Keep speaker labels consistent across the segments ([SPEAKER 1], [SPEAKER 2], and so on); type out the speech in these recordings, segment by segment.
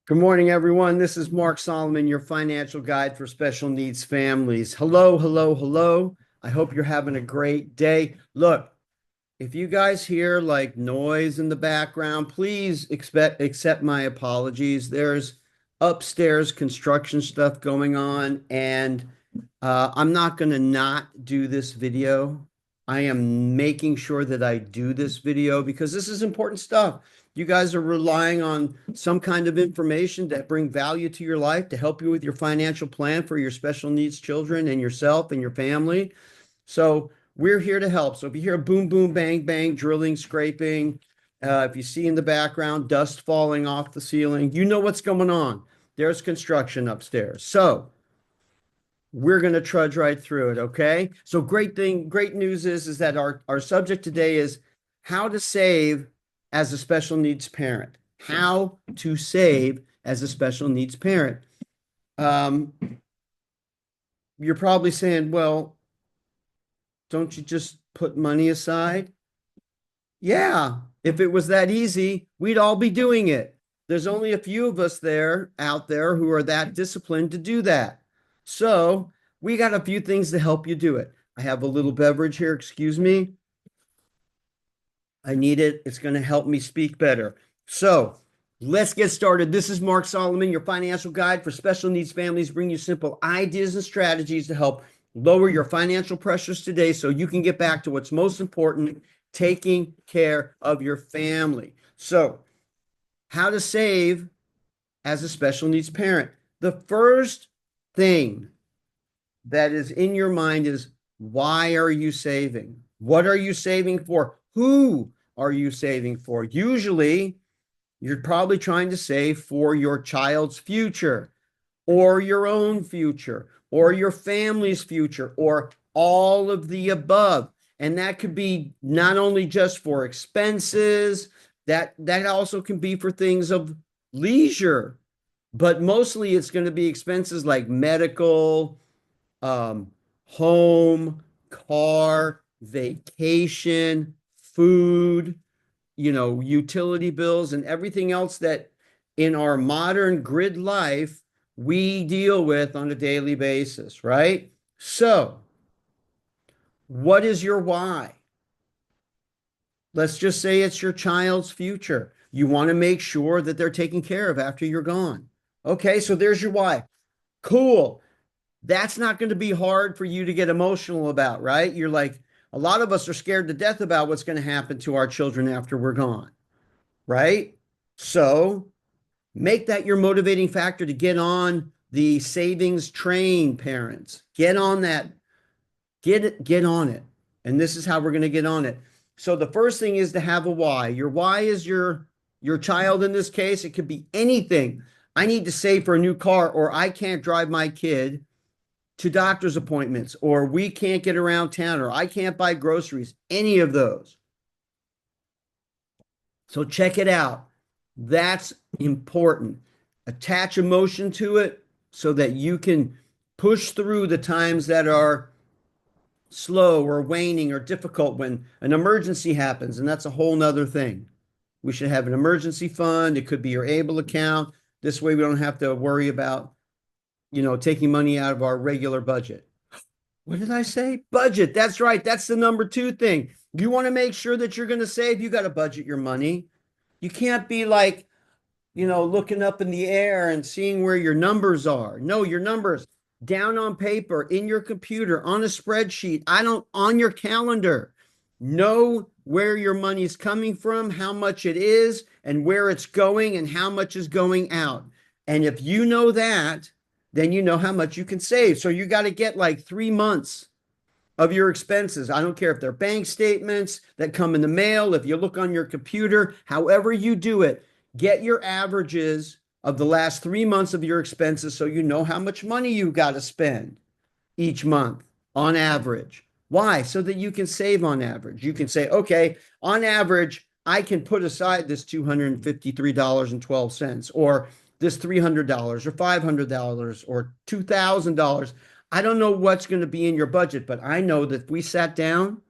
[SPEAKER 1] Good morning, everyone. This is Mark Solomon, your financial guide for special needs families. Hello, hello, hello. I hope you're having a great day. Look, if you guys hear like noise in the background, please accept my apologies. There's upstairs construction stuff going on, and I'm not going to not do this video. I am making sure that I do this video because this is important stuff. You guys are relying on some kind of information that bring value to your life to help you with your financial plan for your special needs children and yourself and your family. So we're here to help. So if you hear boom, boom, bang, bang, drilling, scraping, if you see in the background dust falling off the ceiling, you know what's going on. There's construction upstairs. So we're going to trudge right through it. Okay. So great news is that our subject today is how to save as a special needs parent. How to save as a special needs parent. You're probably saying, well, don't you just put money aside? Yeah, if it was that easy, we'd all be doing it. There's only a few of us out there who are that disciplined to do that. So we got a few things to help you do it. I have a little beverage here, excuse me. I need it. It's going to help me speak better. So let's get started. This is Mark Solomon, your financial guide for special needs families, bring you simple ideas and strategies to help lower your financial pressures today so you can get back to what's most important, taking care of your family. So how to save as a special needs parent. The first thing that is in your mind is, why are you saving? What are you saving for? Who are you saving for? Usually, you're probably trying to save for your child's future, or your own future, or your family's future, or all of the above. And that could be not only just for expenses, that also can be for things of leisure, but mostly it's going to be expenses like medical, home, car, vacation, food, utility bills, and everything else that in our modern grid life we deal with on a daily basis, right? So, what is your why? Let's just say it's your child's future. You want to make sure that they're taken care of after you're gone. Okay, so there's your why. Cool. That's not going to be hard for you to get emotional about, right? You're like, a lot of us are scared to death about what's going to happen to our children after we're gone, right? So make that your motivating factor to get on the savings train, parents. Get on that. Get on it. And this is how we're going to get on it. So the first thing is to have a why. Your why is your child in this case. It could be anything. I need to save for a new car, or I can't drive my kid to doctor's appointments, or we can't get around town, or I can't buy groceries, any of those. So check it out. That's important. Attach emotion to it so that you can push through the times that are slow or waning or difficult when an emergency happens. And that's a whole nother thing. We should have an emergency fund. It could be your ABLE account. This way we don't have to worry about, taking money out of our regular budget. What did I say? Budget. That's right. That's the number two thing. You want to make sure that you're going to save, you got to budget your money. You can't be like, looking up in the air and seeing where your numbers are. No, your numbers down on paper, in your computer, on a spreadsheet, on your calendar. Know where your money is coming from, how much it is, and where it's going, and how much is going out. And if you know that, then you know how much you can save. So you got to get like 3 months of your expenses. I don't care if they're bank statements that come in the mail, if you look on your computer, however you do it, get your averages of the last 3 months of your expenses so you know how much money you got to spend each month on average. Why? So that you can save on average. You can say, okay, on average, I can put aside this $253.12 or this $300 or $500 or $2,000. I don't know what's going to be in your budget, but I know that if we sat down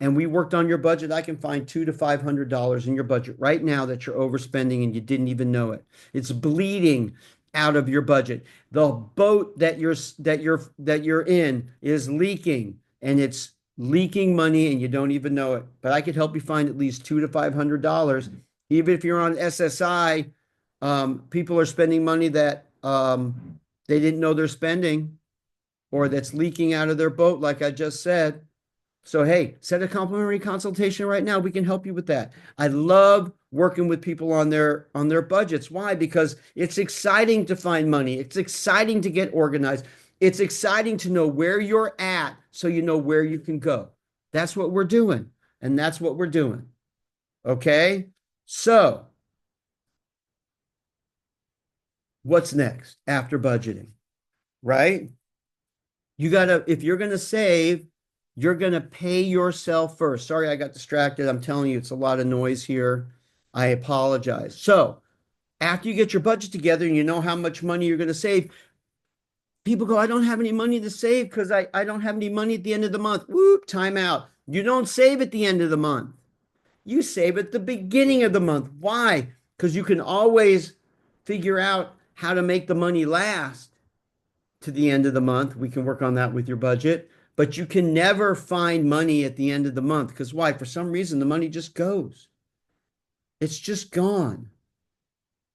[SPEAKER 1] and we worked on your budget, I can find $200 to $500 in your budget right now that you're overspending and you didn't even know it. It's bleeding out of your budget. The boat that you're in is leaking, and it's leaking money and you don't even know it. But I could help you find at least $200 to $500. Even if you're on SSI, people are spending money that they didn't know they're spending, or that's leaking out of their boat, like I just said. So, hey, set a complimentary consultation right now. We can help you with that. I love working with people on their budgets. Why? Because it's exciting to find money. It's exciting to get organized. It's exciting to know where you're at so you know where you can go. That's what we're doing. And that's what we're doing. Okay? So, what's next after budgeting? Right? If you're going to save, you're going to pay yourself first. Sorry, I got distracted. I'm telling you, it's a lot of noise here. I apologize. So, after you get your budget together and you know how much money you're going to save, people go, I don't have any money to save because I don't have any money at the end of the month. Whoop, time out. You don't save at the end of the month. You save at the beginning of the month. Why? Because you can always figure out how to make the money last to the end of the month. We can work on that with your budget. But you can never find money at the end of the month. Because why? For some reason, the money just goes. It's just gone.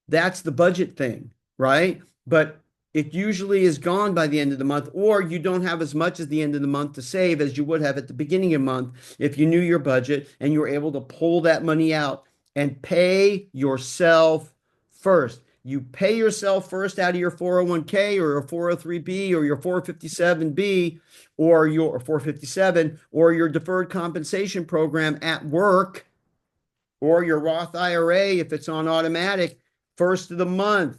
[SPEAKER 1] That's the budget thing, right? But it usually is gone by the end of the month, or you don't have as much at the end of the month to save as you would have at the beginning of the month if you knew your budget and you were able to pull that money out and pay yourself first. You pay yourself first out of your 401k or your 403b or your 457b or your 457 or your deferred compensation program at work, or your Roth IRA if it's on automatic, first of the month.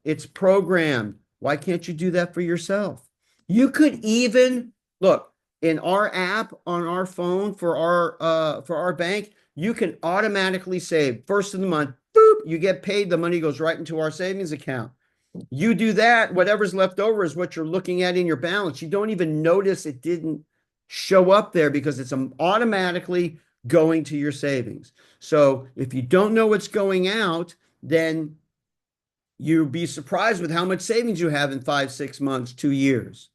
[SPEAKER 1] It's programmed. Why can't you do that for yourself? You could even look in our app on our phone for our bank. You can automatically save first of the month. Boop, you get paid. The money goes right into our savings account. You do that. Whatever's left over is what you're looking at in your balance. You don't even notice it didn't show up there because it's automatically going to your savings. So if you don't know what's going out, then you'll be surprised with how much savings you have in 5, 6 months, 2 years.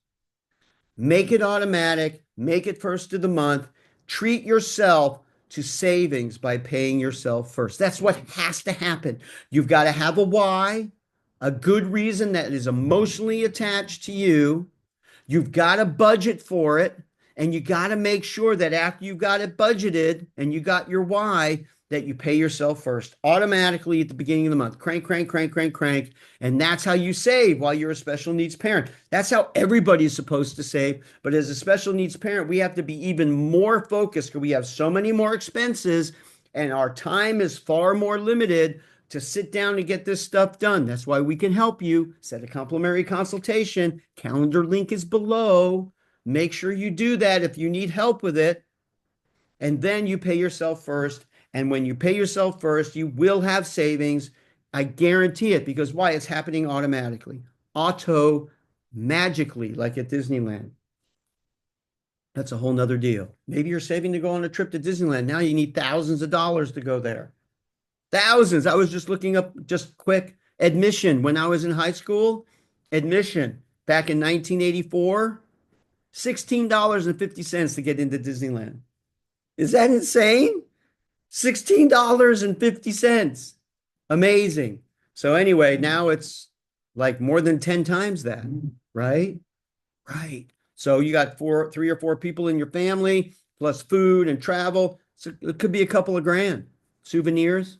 [SPEAKER 1] Make it automatic. Make it first of the month. Treat yourself to savings by paying yourself first. That's what has to happen. You've got to have a why, a good reason that is emotionally attached to you. You've got to budget for it. And you got to make sure that after you got it budgeted and you got your why, that you pay yourself first automatically at the beginning of the month. Crank, crank, crank, crank, crank. And that's how you save while you're a special needs parent. That's how everybody's supposed to save. But as a special needs parent, we have to be even more focused because we have so many more expenses and our time is far more limited to sit down and get this stuff done. That's why we can help you. Set a complimentary consultation. Calendar link is below. Make sure you do that if you need help with it. And then you pay yourself first. And when you pay yourself first, you will have savings. I guarantee it. Because why? It's happening automatically. Magically, like at Disneyland. That's a whole nother deal. Maybe you're saving to go on a trip to Disneyland. Now you need thousands of dollars to go there. Thousands. I was just looking up just quick admission when I was in high school. Admission back in 1984, $16.50 to get into Disneyland. Is that insane? $16.50. Amazing. So anyway, now it's like more than 10 times that, right? Right. So you got 3 or 4 people in your family, plus food and travel. So it could be a couple of grand. Souvenirs,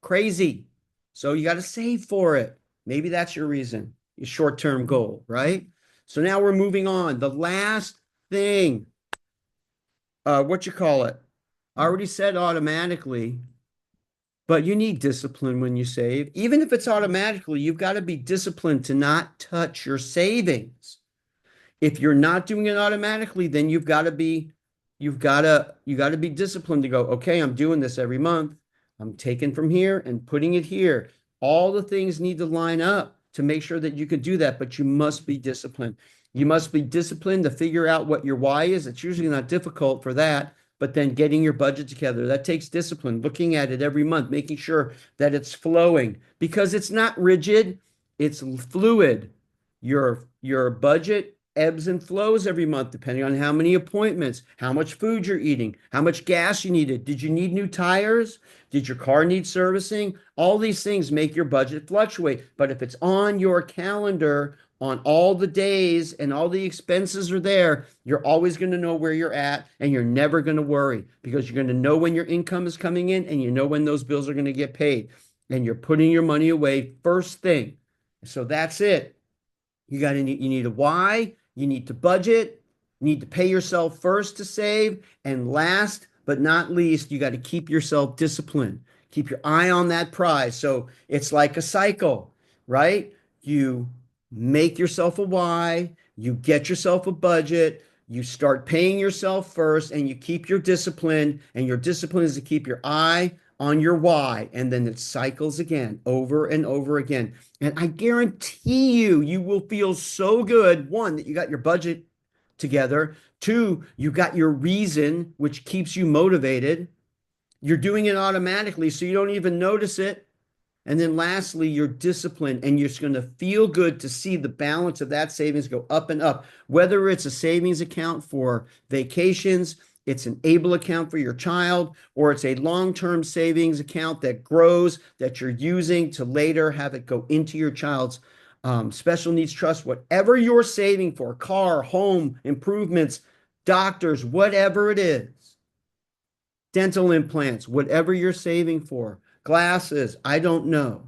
[SPEAKER 1] crazy. So you got to save for it. Maybe that's your reason, your short-term goal, right? So now we're moving on. The last thing, I already said automatically, but you need discipline when you save. Even if it's automatically, you've got to be disciplined to not touch your savings. If you're not doing it automatically, then you've got to be disciplined to go, okay, I'm doing this every month. I'm taking from here and putting it here. All the things need to line up to make sure that you can do that, but you must be disciplined. You must be disciplined to figure out what your why is. It's usually not difficult for that. but then getting your budget together, that takes discipline, looking at it every month, making sure that it's flowing because it's not rigid, it's fluid. Your budget ebbs and flows every month depending on how many appointments, how much food you're eating, how much gas you needed. Did you need new tires? Did your car need servicing? All these things make your budget fluctuate. But if it's on your calendar on all the days and all the expenses are there, you're always going to know where you're at and you're never going to worry because you're going to know when your income is coming in and you know when those bills are going to get paid and you're putting your money away first thing. So that's it. You need a why, you need to budget, you need to pay yourself first to save, and last but not least, you got to keep yourself disciplined. Keep your eye on that prize. So it's like a cycle, right? You make yourself a why, you get yourself a budget, you start paying yourself first, and you keep your discipline, and your discipline is to keep your eye on your why, and then it cycles again over and over again. And I guarantee you, you will feel so good. One, that you got your budget together. Two, you got your reason, which keeps you motivated. You're doing it automatically, so you don't even notice it. And then lastly, you're disciplined and you're just going to feel good to see the balance of that savings go up and up. Whether it's a savings account for vacations, it's an ABLE account for your child, or it's a long-term savings account that grows that you're using to later have it go into your child's special needs trust, whatever you're saving for, car, home, improvements, doctors, whatever it is, dental implants, whatever you're saving for, glasses, I don't know.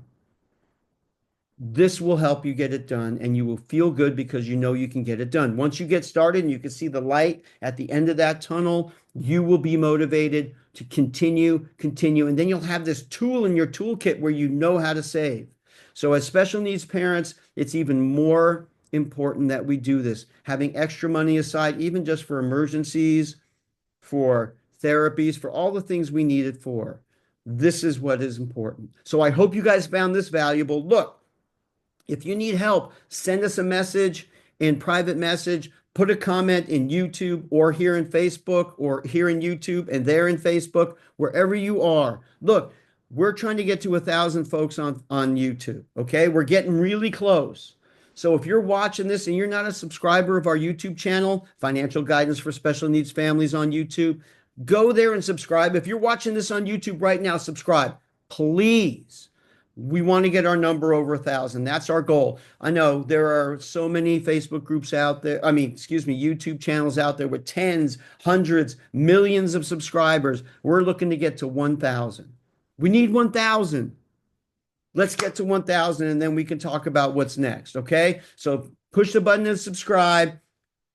[SPEAKER 1] This will help you get it done and you will feel good because you know you can get it done. Once you get started and you can see the light at the end of that tunnel, you will be motivated to continue, and then you'll have this tool in your toolkit where you know how to save. So as special needs parents, it's even more important that we do this. Having extra money aside, even just for emergencies, for therapies, for all the things we need it for. This is what is important. So I hope you guys found this valuable. Look, if you need help, send us a message in private message, put a comment in YouTube or here in Facebook or here in YouTube and there in Facebook, wherever you are. Look, we're trying to get to 1,000 folks on YouTube, okay? We're getting really close. So if you're watching this and you're not a subscriber of our YouTube channel, Financial Guidance for Special Needs Families on YouTube, go there and subscribe. If you're watching this on YouTube right now, subscribe, please. We want to get our number over 1,000. That's our goal. I know there are so many Facebook groups out there. YouTube channels out there with tens, hundreds, millions of subscribers. We're looking to get to 1,000. We need 1,000. Let's get to 1,000 and then we can talk about what's next. Okay. So push the button and subscribe.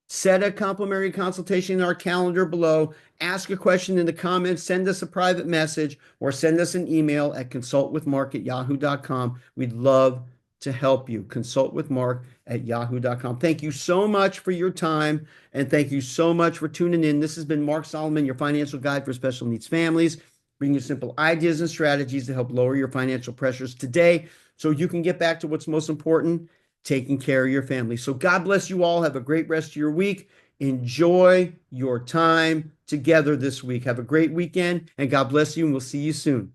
[SPEAKER 1] Set a complimentary consultation in our calendar below. Ask a question in the comments. Send us a private message or send us an email at consultwithmark@yahoo.com. We'd love to help you. Consultwithmark@yahoo.com. Thank you so much for your time and thank you so much for tuning in. This has been Mark Solomon, your financial guide for special needs families, bringing you simple ideas and strategies to help lower your financial pressures today so you can get back to what's most important, taking care of your family. So God bless you all. Have a great rest of your week. Enjoy your time together this week. Have a great weekend and God bless you and we'll see you soon.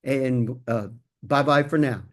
[SPEAKER 1] And bye-bye for now.